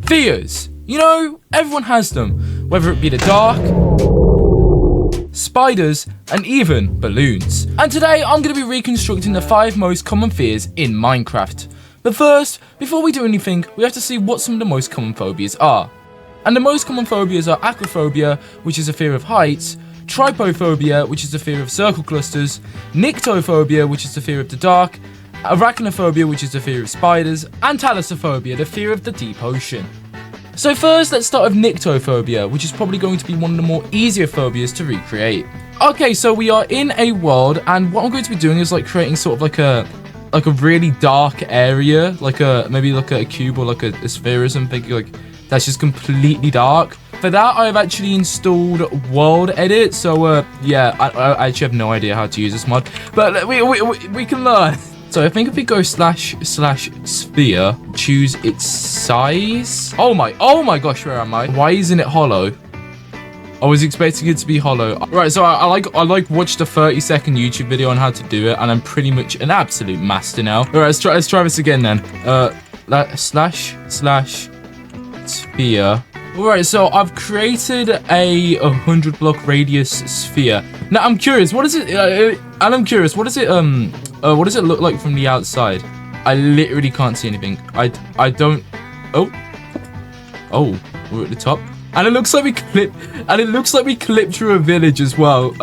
Fears. You know, everyone has them, whether it be the dark, spiders, and even balloons. And today I'm going to be reconstructing the 5 most common fears in Minecraft. But first, before we do anything, we have to see what some of the most common phobias are. And the most common phobias are Acrophobia, which is a fear of heights, Trypophobia, which is the fear of circle clusters, Nyctophobia, which is the fear of the dark, Arachnophobia, which is the fear of spiders, and Thalassophobia, the fear of the deep ocean. So first, let's start with Nyctophobia, which is probably going to be one of the more easier phobias to recreate. Okay, so we are in a world, and what I'm going to be doing is like creating sort of like a really dark area, like maybe like a cube or like a sphere or something like that's just completely dark. For that, I've actually installed World Edit, so yeah, I actually have no idea how to use this mod, but we can learn. So I think if we go /sphere, choose its size. Oh my gosh, where am I? Why isn't it hollow? I was expecting it to be hollow. Right, so I watched a 30-second YouTube video on how to do it, and I'm pretty much an absolute master now. All right, let's try this again then. /sphere. All right, so I've created a 100-block radius sphere. Now I'm curious, what is it? And I'm curious, what does it look like from the outside? I literally can't see anything. I don't. Oh, we're at the top. And it looks like we clipped through a village as well.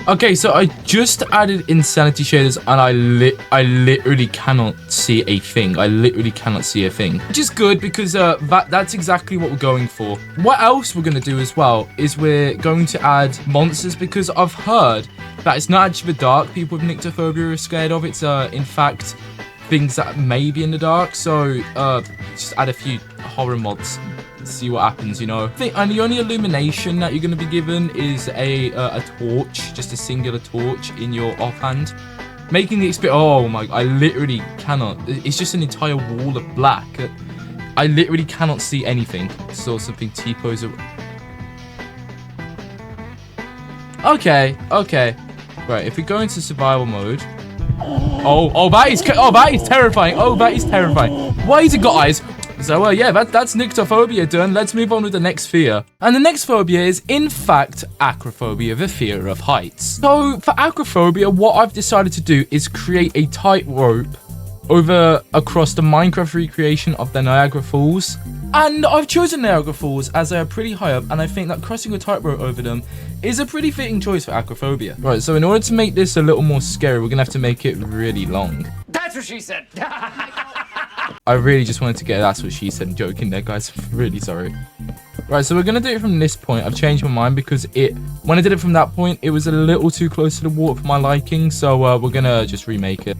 Okay, so I just added insanity shaders, and I literally cannot see a thing. Which is good because that's exactly what we're going for. What else we're gonna do as well is we're going to add monsters, because I've heard that it's not actually the dark people with Nyctophobia are scared of. It's in fact things that may be in the dark. So just add a few horror mods. See what happens, you know. And the only illumination that you're going to be given is a torch, just a singular torch in your offhand, making the experience. Oh my! I literally cannot. It's just an entire wall of black. I literally cannot see anything. Saw something T-pose. Okay. Right. If we go into survival mode. Oh, that is terrifying. Why has it got eyes? So, yeah, that's Nyctophobia done. Let's move on with the next fear. And the next phobia is, in fact, Acrophobia, the fear of heights. So, for Acrophobia, what I've decided to do is create a tightrope across the Minecraft recreation of the Niagara Falls. And I've chosen Niagara Falls as they are pretty high up, and I think that crossing a tightrope over them is a pretty fitting choice for Acrophobia. Right, so in order to make this a little more scary, we're gonna have to make it really long. That's what she said! I really just wanted to get that's what she said joking there, guys. I'm really sorry. Right, so we're gonna do it from this point. I've changed my mind because when I did it from that point, it was a little too close to the water for my liking, so we're gonna just remake it.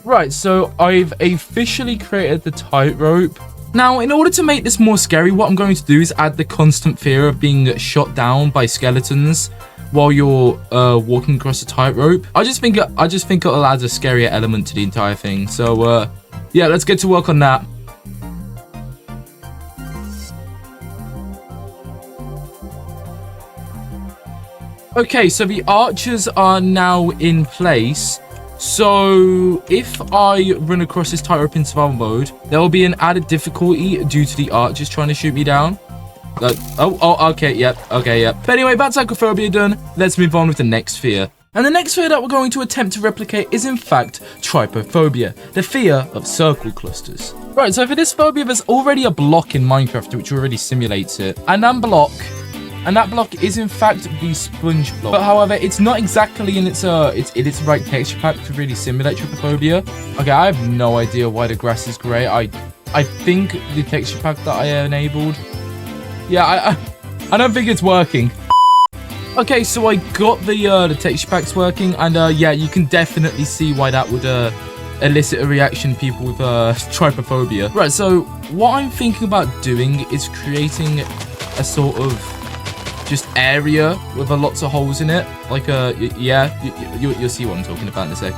Right, so I've officially created the tightrope. Now, in order to make this more scary, what I'm going to do is add the constant fear of being shot down by skeletons while you're walking across the tightrope. I just think it'll add a scarier element to the entire thing. So, yeah, let's get to work on that. Okay, so the archers are now in place. So, if I run across this tightrope in survival mode, there will be an added difficulty due to the archers trying to shoot me down. Okay, yep. But anyway, that's Acrophobia done. Let's move on with the next fear. And the next fear that we're going to attempt to replicate is, in fact, Trypophobia, the fear of circle clusters. Right, so for this phobia, there's already a block in Minecraft which already simulates it. And that block is in fact the sponge block. But however, it's not exactly in its right texture pack to really simulate Trypophobia. Okay, I have no idea why the grass is grey. I think the texture pack that I enabled. Yeah, I don't think it's working. Okay, so I got the texture packs working, and yeah, you can definitely see why that would elicit a reaction in people with Trypophobia. Right, so what I'm thinking about doing is creating a sort of just area with lots of holes in it. Like yeah, you'll see what I'm talking about in a sec.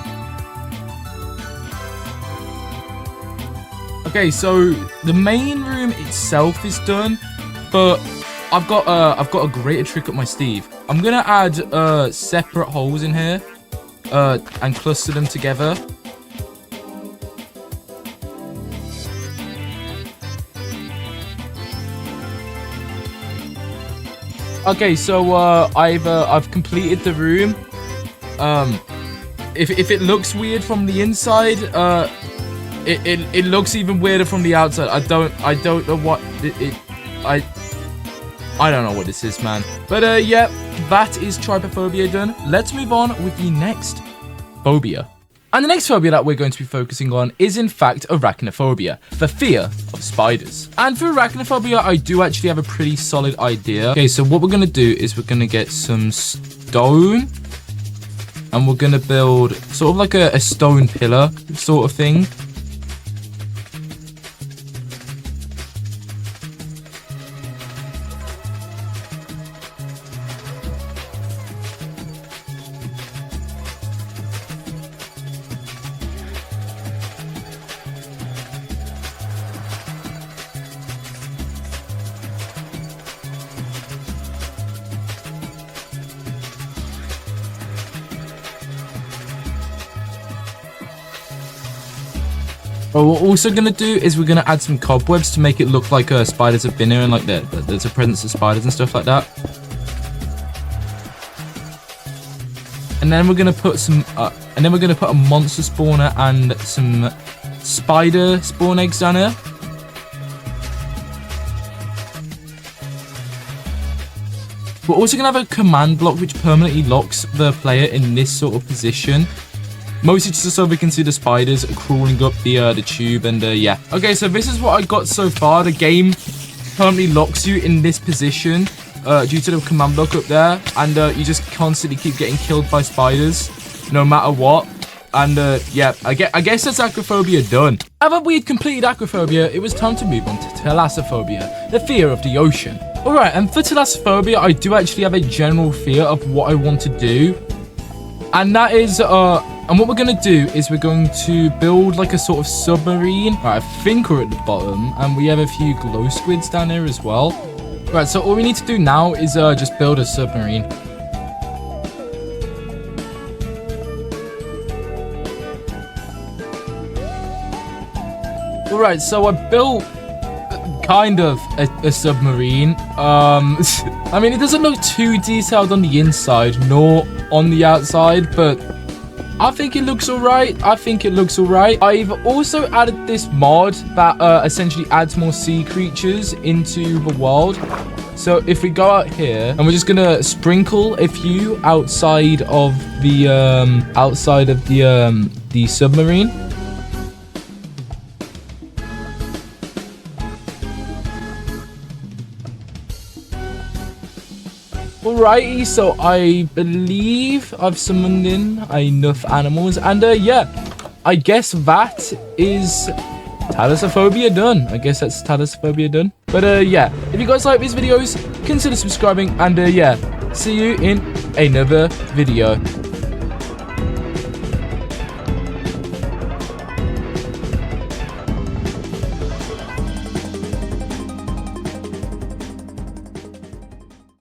Okay, so the main room itself is done, but I've got a greater trick up my sleeve. I'm gonna add separate holes in here and cluster them together. Okay, so I've completed the room. If it looks weird from the inside, it looks even weirder from the outside. I don't know what I don't know what this is, man. But yeah, that is Trypophobia done. Let's move on with the next phobia. And the next phobia that we're going to be focusing on is in fact Arachnophobia, the fear of spiders. And for Arachnophobia, I do actually have a pretty solid idea. Okay, so what we're going to do is we're going to get some stone and we're going to build sort of like a stone pillar sort of thing. What we're also going to do is we're going to add some cobwebs to make it look like spiders have been here and like there's a presence of spiders and stuff like that. And then we're going to put some, and then we're going to put a monster spawner and some spider spawn eggs down here. We're also going to have a command block which permanently locks the player in this sort of position. Mostly just so we can see the spiders crawling up the tube and yeah. Okay, so this is what I got so far. The game permanently locks you in this position due to the command block up there. And you just constantly keep getting killed by spiders no matter what. And yeah, I guess that's Acrophobia done. Now that we had completed Acrophobia, it was time to move on to Thalassophobia, the fear of the ocean. Alright, and for Thalassophobia, I do actually have a general fear of what I want to do. And that is, and what we're going to do is we're going to build like a sort of submarine. Right, I think we're at the bottom, and we have a few glow squids down here as well. Right, so all we need to do now is just build a submarine. Alright, so I built kind of a submarine. I mean, it doesn't look too detailed on the inside nor on the outside, but I think it looks alright. I've also added this mod that essentially adds more sea creatures into the world. So if we go out here and we're just gonna sprinkle a few outside of the submarine. Alrighty, so I believe I've summoned in enough animals, and yeah, I guess that is Thalassophobia done. But yeah, if you guys like these videos, consider subscribing, and yeah, see you in another video.